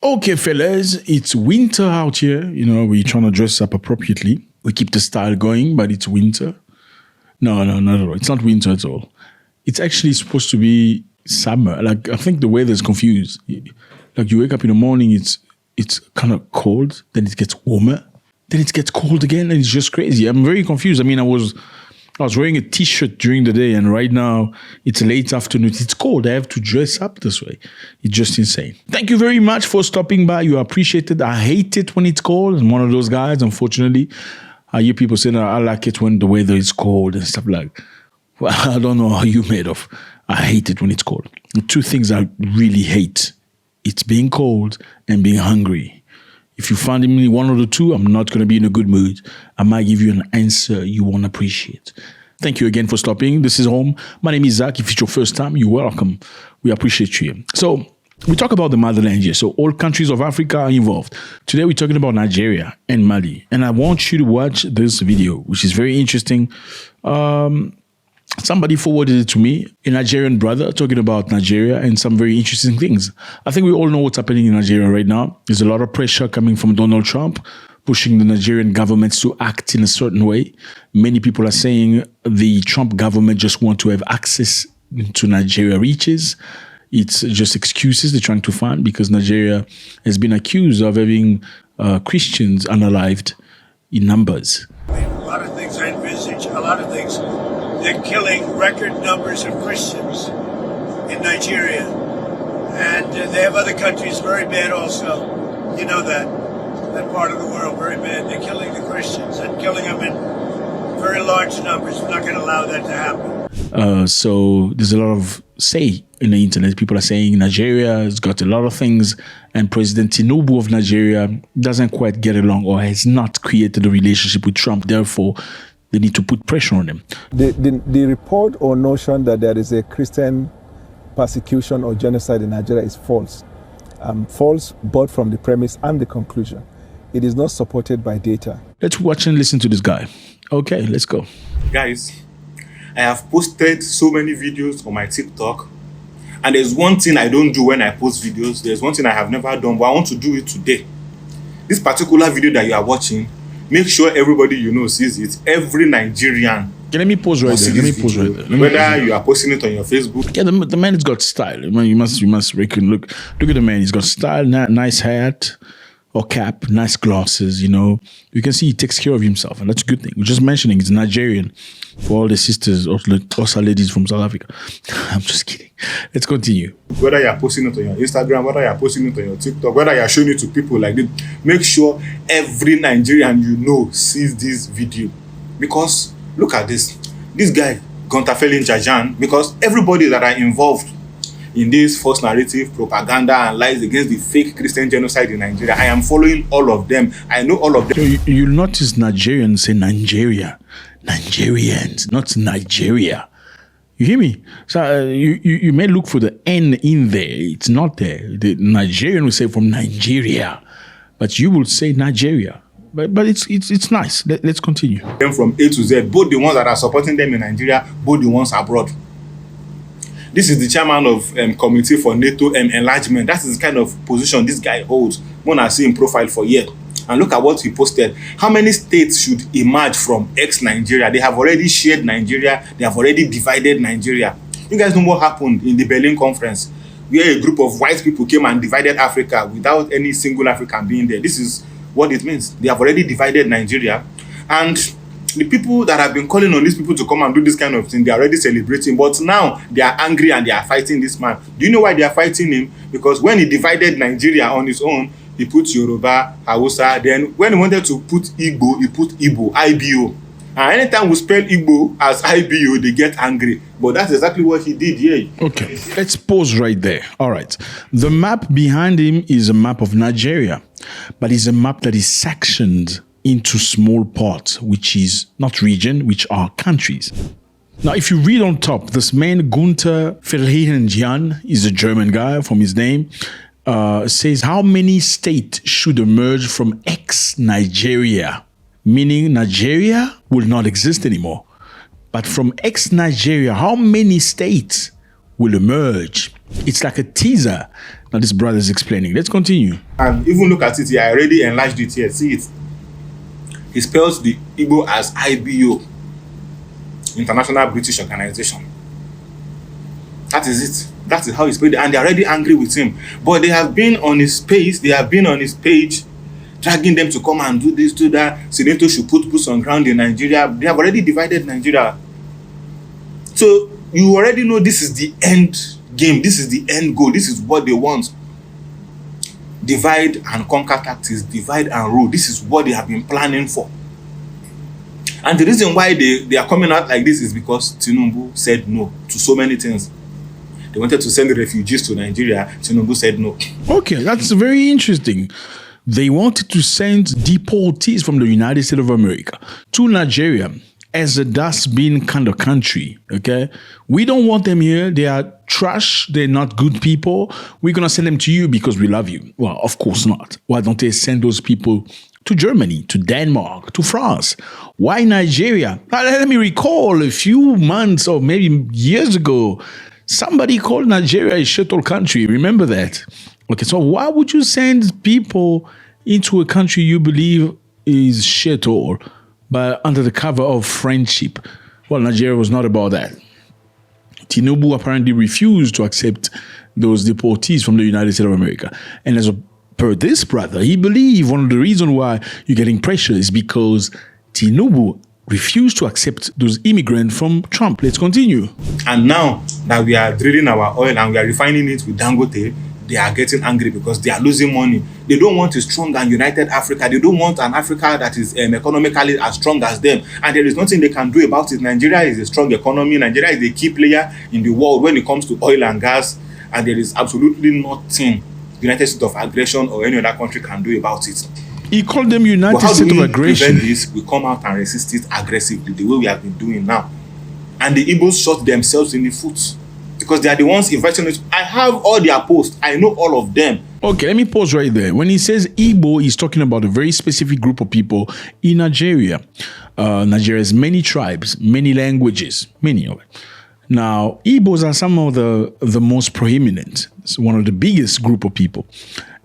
Okay, fellas, it's winter out here. You know, we're trying to dress up appropriately. We keep the style going, but it's winter. No, not at all. It's not winter at all. It's actually supposed to be summer. Like, I think the weather is confused. Like, you wake up in the morning, it's kind of cold, then it gets warmer, then it gets cold again, and it's just crazy. I'm very confused. I mean, I was wearing a t-shirt during the day, and right now it's late afternoon. It's cold. I have to dress up this way. It's just insane. Thank you very much for stopping by. You are appreciated. I hate it when it's cold. I'm one of those guys, unfortunately. I hear people saying I like it when the weather is cold and stuff like. Well, I don't know how you made of. I hate it when it's cold. The two things I really hate. It's being cold and being hungry. If you find me one of the two, I'm not going to be in a good mood. I might give you an answer you won't appreciate. Thank you again for stopping. This is home. My name is Zack. If it's your first time, you're welcome. We appreciate you. So we talk about the motherland here. So all countries of Africa are involved. Today we're talking about Nigeria and Mali. And I want you to watch this video, which is very interesting. Somebody forwarded it to me, a Nigerian brother talking about Nigeria and some very interesting things. I think we all know what's happening in Nigeria right now. There's a lot of pressure coming from Donald Trump, pushing the Nigerian government to act in a certain way. Many people are saying the Trump government just want to have access to Nigeria reaches. It's just excuses they're trying to find because Nigeria has been accused of having Christians unalived in numbers. A lot of things I envisage, a lot of things. They're killing record numbers of Christians in Nigeria. And they have other countries very bad also. You know that part of the world, very bad. They're killing the Christians and killing them in very large numbers. We're not going to allow that to happen. So there's a lot of say in the internet. People are saying Nigeria has got a lot of things and President Tinubu of Nigeria doesn't quite get along or has not created a relationship with Trump. Therefore, they need to put pressure on him. The report or notion that there is a Christian persecution or genocide in Nigeria is false. False both from the premise and the conclusion. It is not supported by data. Let's watch and listen to this guy. Okay, let's go. Guys, I have posted so many videos on my TikTok, and there's one thing I don't do when I post videos. There's one thing I have never done, but I want to do it today. This particular video that you are watching, make sure everybody you know sees it. Every Nigerian. Let me pause right there. Whether you are posting it on your Facebook. Yeah, the man has got style. I mean, you must reckon. Look at the man. He's got style. Nice hat or cap. Nice glasses. You know, you can see he takes care of himself, and that's a good thing. We're just mentioning he's Nigerian for all the sisters or also ladies from South Africa. I'm just kidding. Let's continue. Whether you are posting it on your Instagram, whether you are posting it on your TikTok, whether you are showing it to people like this, make sure every Nigerian you know sees this video. Because look at this. This guy, Gontafelin Jajan, because everybody that are involved in this false narrative, propaganda, and lies against the fake Christian genocide in Nigeria, I am following all of them. I know all of them. So you'll notice Nigerians say Nigeria. Nigerians, not Nigeria. You hear me? So you may look for the N in there. It's not there. The Nigerian will say from Nigeria, but you will say Nigeria. But it's nice. Let's continue. Them from A to Z, both the ones that are supporting them in Nigeria, both the ones abroad. This is the chairman of Committee for NATO Enlargement. That is the kind of position this guy holds. One I see in profile for years. And look at what he posted. How many states should emerge from ex-Nigeria? They have already shared Nigeria. They have already divided Nigeria. You guys know what happened in the Berlin conference, where a group of white people came and divided Africa without any single African being there. This is what it means. They have already divided Nigeria. And the people that have been calling on these people to come and do this kind of thing, they are already celebrating. But now they are angry and they are fighting this man. Do you know why they are fighting him? Because when he divided Nigeria on his own, he put Yoruba, Hausa. Then when he wanted to put Igbo, he put Igbo, IBO. And anytime we spell Igbo as IBO, they get angry. But that's exactly what he did here. Okay, let's pause right there. All right. The map behind him is a map of Nigeria, but it's a map that is sectioned into small parts, which is not region, which are countries. Now, if you read on top, this man, Gunther Verheijen, is a German guy from his name, says how many states should emerge from ex-Nigeria, meaning Nigeria will not exist anymore. But from ex-Nigeria, how many states will emerge? It's like a teaser. Now this brother is explaining. Let's continue. And even look at it here, I already enlarged it here. See it. He spells the Igbo as IBO, International British Organization. That is it. That is how he spelled it. And they're already angry with him. But they have been on his page, dragging them to come and do this, do that. Senator should put boots on ground in Nigeria. They have already divided Nigeria. So you already know this is the end game. This is the end goal. This is what they want. Divide and conquer tactics, divide and rule. This is what they have been planning for. And the reason why they are coming out like this is because Tinubu said no to so many things. They wanted to send the refugees to Nigeria. Tinubu said no. Okay, that's very interesting. They wanted to send deportees from the United States of America to Nigeria as a dustbin kind of country, okay? We don't want them here. They are trash. They're not good people. We're going to send them to you because we love you. Well, of course not. Why don't they send those people to Germany, to Denmark, to France? Why Nigeria? Let me recall a few months or maybe years ago, somebody called Nigeria a shithole country. Remember that? Okay, so why would you send people into a country you believe is shithole, but under the cover of friendship? Well, Nigeria was not about that. Tinubu apparently refused to accept those deportees from the United States of America. And per this brother, he believed one of the reasons why you're getting pressure is because Tinubu refused to accept those immigrants from Trump. Let's continue. And now that we are drilling our oil and we are refining it with Dangote, they are getting angry because they are losing money. They don't want a strong and united Africa. They don't want an Africa that is economically as strong as them. And there is nothing they can do about it. Nigeria is a strong economy. Nigeria is a key player in the world when it comes to oil and gas. And there is absolutely nothing the United States of Aggression or any other country can do about it. He called them United States of Aggression. How do we prevent this? We come out and resist it aggressively, the way we have been doing now. And the Igbos shot themselves in the foot because they are the ones inviting us. I have all their posts. I know all of them. Okay, let me pause right there. When he says Igbo, he's talking about a very specific group of people in Nigeria. Nigeria has many tribes, many languages, many of it. Now, Igbos are some of the most prominent. It's one of the biggest group of people.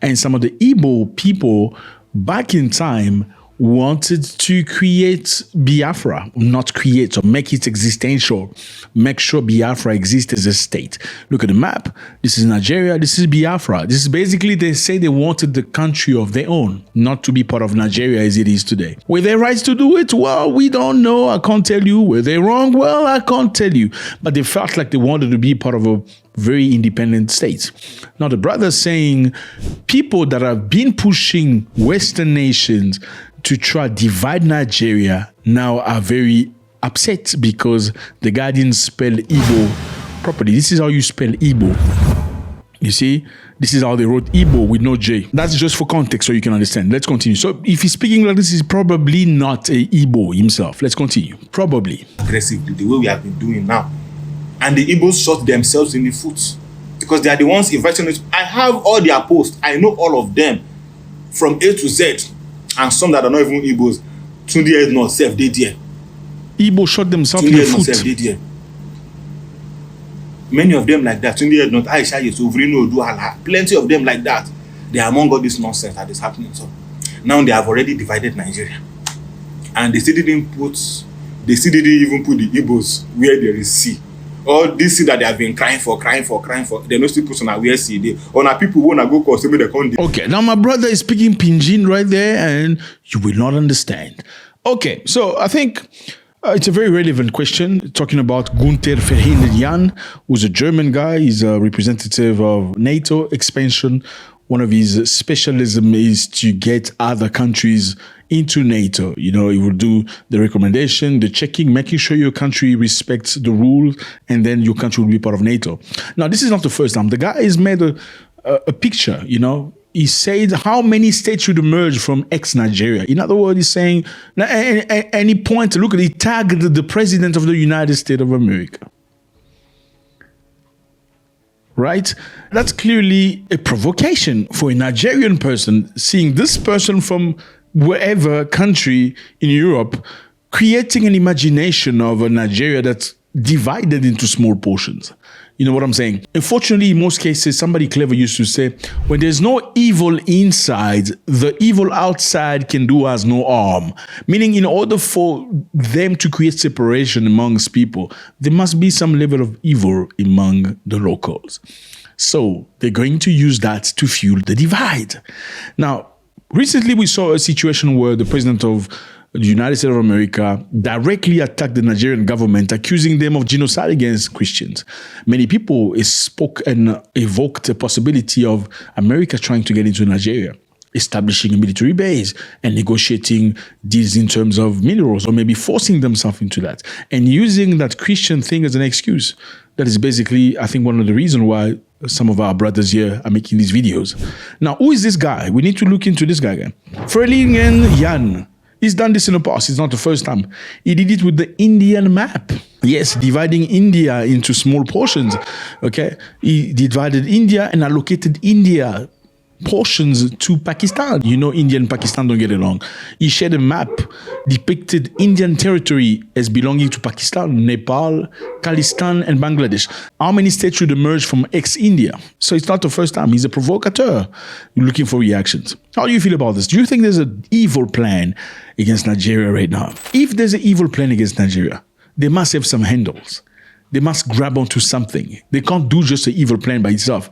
And some of the Igbo people back in time wanted to create Biafra, not create or make it existential, make sure Biafra exists as a state. Look at the map. This is Nigeria. This is Biafra. This is basically, they say they wanted the country of their own, not to be part of Nigeria as it is today. Were they right to do it? Well, we don't know. I can't tell you. Were they wrong? Well, I can't tell you. But they felt like they wanted to be part of a very independent state. Now, the brother saying people that have been pushing Western nations to try to divide Nigeria now are very upset because the guy didn't spell Igbo properly. This is how you spell Igbo. You see, this is how they wrote Igbo with no J. That's just for context so you can understand. Let's continue. So if he's speaking like this, he's probably not a Igbo himself. Let's continue. Probably. Aggressively, the way we have been doing now. And the Igbos shot themselves in the foot because they are the ones inviting us. I have all their posts. I know all of them from A to Z. And some that are not even Igbos. Tunde is not self they there. Igbo shot themselves in the foot. Many of them like that. Tunde is not Aisha Yesovrino Duhala. Plenty of them like that. They are among all this nonsense that is happening. So now they have already divided Nigeria. And they still didn't even put the Igbos where there is sea. All this sea that they have been crying for. They no still put on our sea. They on our people wanna go cause them the country. Okay, now my brother is speaking Pidgin right there, and you will not understand. Okay, so I think it's a very relevant question. Talking about Gunther Verhindern, who's a German guy. He's a representative of NATO expansion. One of his specialism is to get other countries into NATO. You know, he will do the recommendation, the checking, making sure your country respects the rules, and then your country will be part of NATO. Now, this is not the first time. The guy has made a picture, you know. He said how many states should emerge from ex-Nigeria. In other words, he's saying, and he pointed, look, he tagged the president of the United States of America. Right? That's clearly a provocation for a Nigerian person, seeing this person from wherever country in Europe creating an imagination of a Nigeria that's divided into small portions. You know what I'm saying? Unfortunately, in most cases, somebody clever used to say, when there's no evil inside, the evil outside can do us no harm. Meaning, in order for them to create separation amongst people, there must be some level of evil among the locals. So they're going to use that to fuel the divide. Now, recently we saw a situation where the president of the United States of America directly attacked the Nigerian government, accusing them of genocide against Christians. Many people spoke and evoked the possibility of America trying to get into Nigeria, establishing a military base and negotiating deals in terms of minerals, or maybe forcing themselves into that and using that Christian thing as an excuse. That is basically, I think, one of the reasons why some of our brothers here are making these videos. Now, who is this guy? We need to look into this guy again. Frelingen Yan. He's done this in the past. It's not the first time. He did it with the Indian map. Yes, dividing India into small portions. Okay. He divided India and allocated India portions to Pakistan. You know, India and Pakistan don't get along. He shared a map, depicted Indian territory as belonging to Pakistan, Nepal, Khalistan, and Bangladesh. How many states should emerge from ex-India? So it's not the first time. He's a provocateur looking for reactions. How do you feel about this? Do you think there's an evil plan against Nigeria right now? If there's an evil plan against Nigeria, they must have some handles. They must grab onto something. They can't do just an evil plan by itself.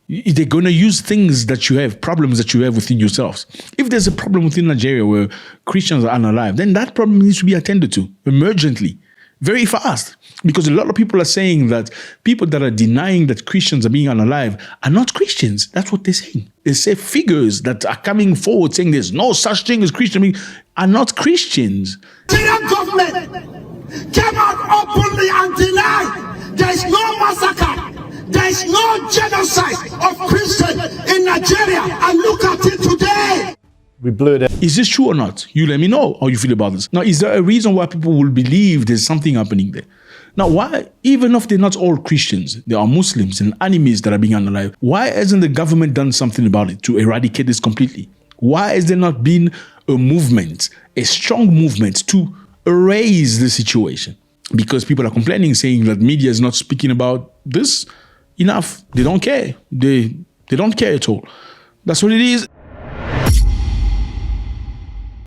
They're going to use things that you have, problems that you have within yourselves. If there's a problem within Nigeria where Christians are unalive, then that problem needs to be attended to emergently, very fast. Because a lot of people are saying that people that are denying that Christians are being unalive are not Christians. That's what they're saying. They say figures that are coming forward saying there's no such thing as Christian are not Christians. Nigerian government came out openly and denied there is no massacre. There is no genocide of Christians in Nigeria, and look at it today. We blew it. Is this true or not? You let me know how you feel about this. Now, is there a reason why people will believe there's something happening there? Now, why, even if they're not all Christians, there are Muslims and enemies that are being unalive, why hasn't the government done something about it to eradicate this completely? Why has there not been a movement, a strong movement to erase the situation? Because people are complaining, saying that media is not speaking about this enough. They don't care. They don't care at all. That's what it is.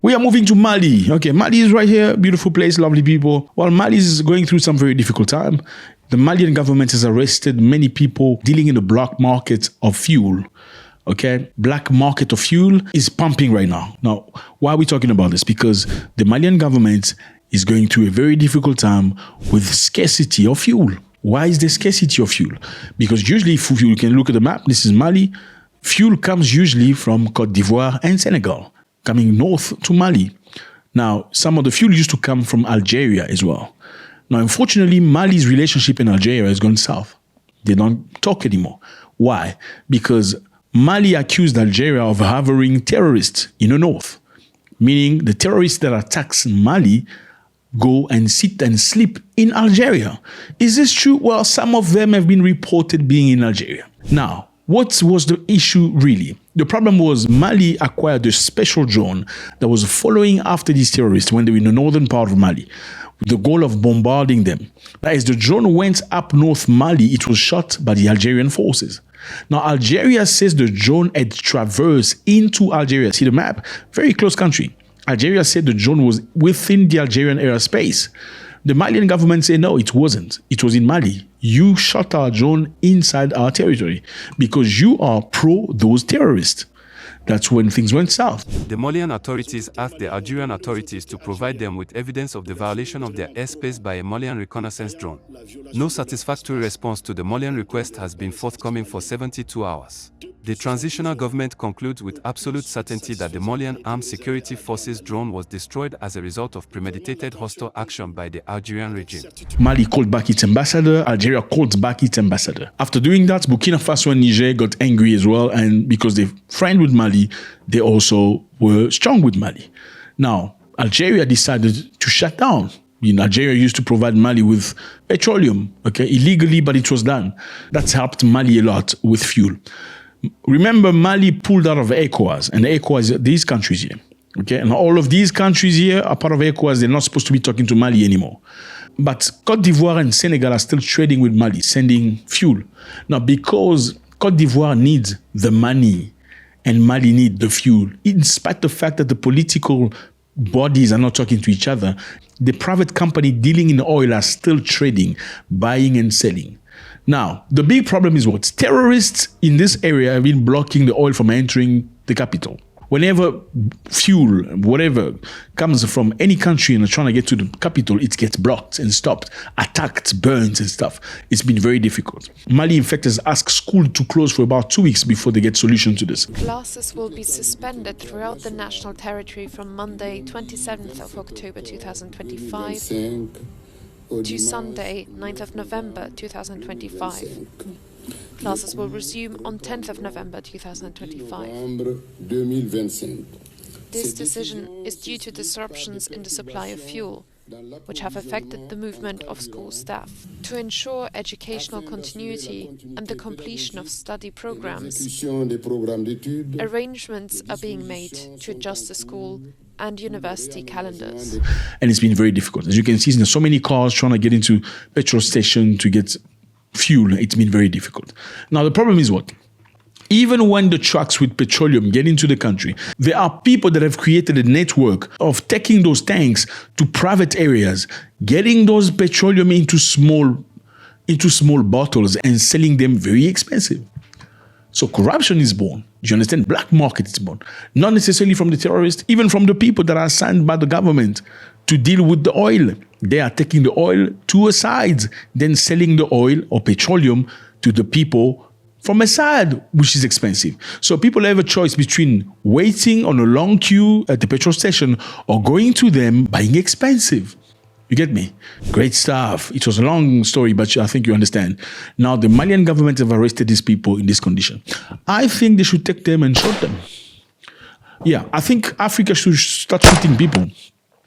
We are moving to Mali. Okay, Mali is right here. Beautiful place, lovely people. While Mali is going through some very difficult time, the Malian government has arrested many people dealing in the black market of fuel. Okay, black market of fuel is pumping right now. Now, why are we talking about this? Because the Malian government is going through a very difficult time with scarcity of fuel. Why is there scarcity of fuel? Because usually, if you can look at the map, this is Mali. Fuel comes usually from Côte d'Ivoire and Senegal, coming north to Mali. Now, some of the fuel used to come from Algeria as well. Now, unfortunately, Mali's relationship in Algeria has gone south. They don't talk anymore. Why? Because Mali accused Algeria of harboring terrorists in the north, meaning the terrorists that attacks Mali go and sit and sleep in Algeria. Is this true? Well, some of them have been reported being in Algeria. Now, what was the issue really? The problem was Mali acquired a special drone that was following after these terrorists when they were in the northern part of Mali, with the goal of bombarding them. As the drone went up north Mali, it was shot by the Algerian forces. Now, Algeria says the drone had traversed into Algeria. See the map? Very close country. Algeria said the drone was within the Algerian airspace. The Malian government said, no, it wasn't. It was in Mali. You shot our drone inside our territory because you are pro those terrorists. That's when things went south. The Malian authorities asked the Algerian authorities to provide them with evidence of the violation of their airspace by a Malian reconnaissance drone. No satisfactory response to the Malian request has been forthcoming for 72 hours. The transitional government concludes with absolute certainty that the Malian Armed Security Forces drone was destroyed as a result of premeditated hostile action by the Algerian regime. Mali called back its ambassador. Algeria called back its ambassador. After doing that, Burkina Faso and Niger got angry as well, and because they friend with Mali, they also were strong with Mali. Now, Algeria decided to shut down. Algeria used to provide Mali with petroleum, okay, illegally, but it was done. That's helped Mali a lot with fuel. Remember, Mali pulled out of ECOWAS, and ECOWAS, these countries here, okay? And all of these countries here are part of ECOWAS. They're not supposed to be talking to Mali anymore. But Cote d'Ivoire and Senegal are still trading with Mali, sending fuel. Now, because Cote d'Ivoire needs the money and Mali need the fuel, in spite of the fact that the political bodies are not talking to each other, the private company dealing in oil are still trading, buying and selling. Now, the big problem is what? Terrorists in this area have been blocking the oil from entering the capital. Whenever fuel, whatever, comes from any country and are trying to get to the capital, it gets blocked and stopped, attacked, burnt and stuff. It's been very difficult. Mali, in fact, has asked school to close for about 2 weeks before they get solution to this. Classes will be suspended throughout the national territory from Monday, 27th of October 2025 to Sunday, 9th of November 2025. Classes will resume on 10th of November 2025. This decision is due to disruptions in the supply of fuel, which have affected the movement of school staff. To ensure educational continuity and the completion of study programs, arrangements are being made to adjust the school and university calendars. And it's been very difficult. As you can see, there's so many cars trying to get into petrol station to get fuel. It's been very difficult. Now, the problem is what? Even when the trucks with petroleum get into the country, there are people that have created a network of taking those tanks to private areas, getting those petroleum into small bottles and selling them very expensive. So corruption is born. Do you understand? Black market is born. Not necessarily from the terrorists, even from the people that are assigned by the government to deal with the oil. They are taking the oil to a side, then selling the oil or petroleum to the people from a side, which is expensive. So people have a choice between waiting on a long queue at the petrol station or going to them buying expensive. You get me? Great stuff. It was a long story, but I think you understand. Now, the Malian government have arrested these people in this condition. I think they should take them and shoot them. Yeah, I think Africa should start shooting people.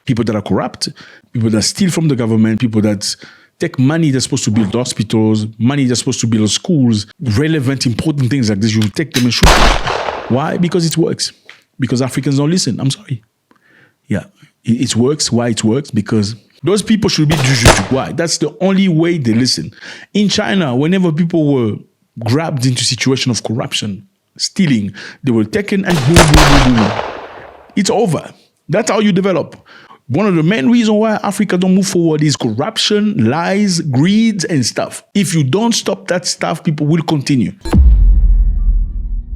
People that are corrupt, people that steal from the government, people that take money that's supposed to build hospitals, money that's supposed to build schools, relevant, important things like this. You take them and shoot them. Why? Because it works. Because Africans don't listen. I'm sorry. Yeah, it works. Why it works? Because those people should be judged. Why? That's the only way they listen. In China, whenever people were grabbed into situation of corruption, stealing, they were taken and boom, boom, boom, boom. It's over. That's how you develop. One of the main reasons why Africa don't move forward is corruption, lies, greed, and stuff. If you don't stop that stuff, people will continue.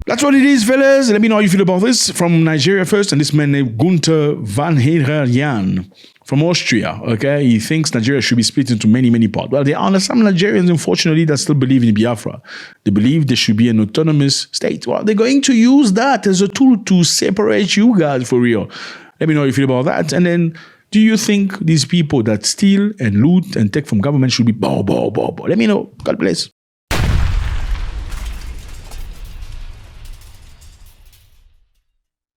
That's what it is, fellas. Let me know how you feel about this. From Nigeria first, and this man named Gunther Van Hererjan from Austria, okay? He thinks Nigeria should be split into many, many parts. Well, there are some Nigerians, unfortunately, that still believe in Biafra. They believe there should be an autonomous state. Well, they're going to use that as a tool to separate you guys for real. Let me know how you feel about that. And then, do you think these people that steal and loot and take from government should be bow? Let me know. God bless.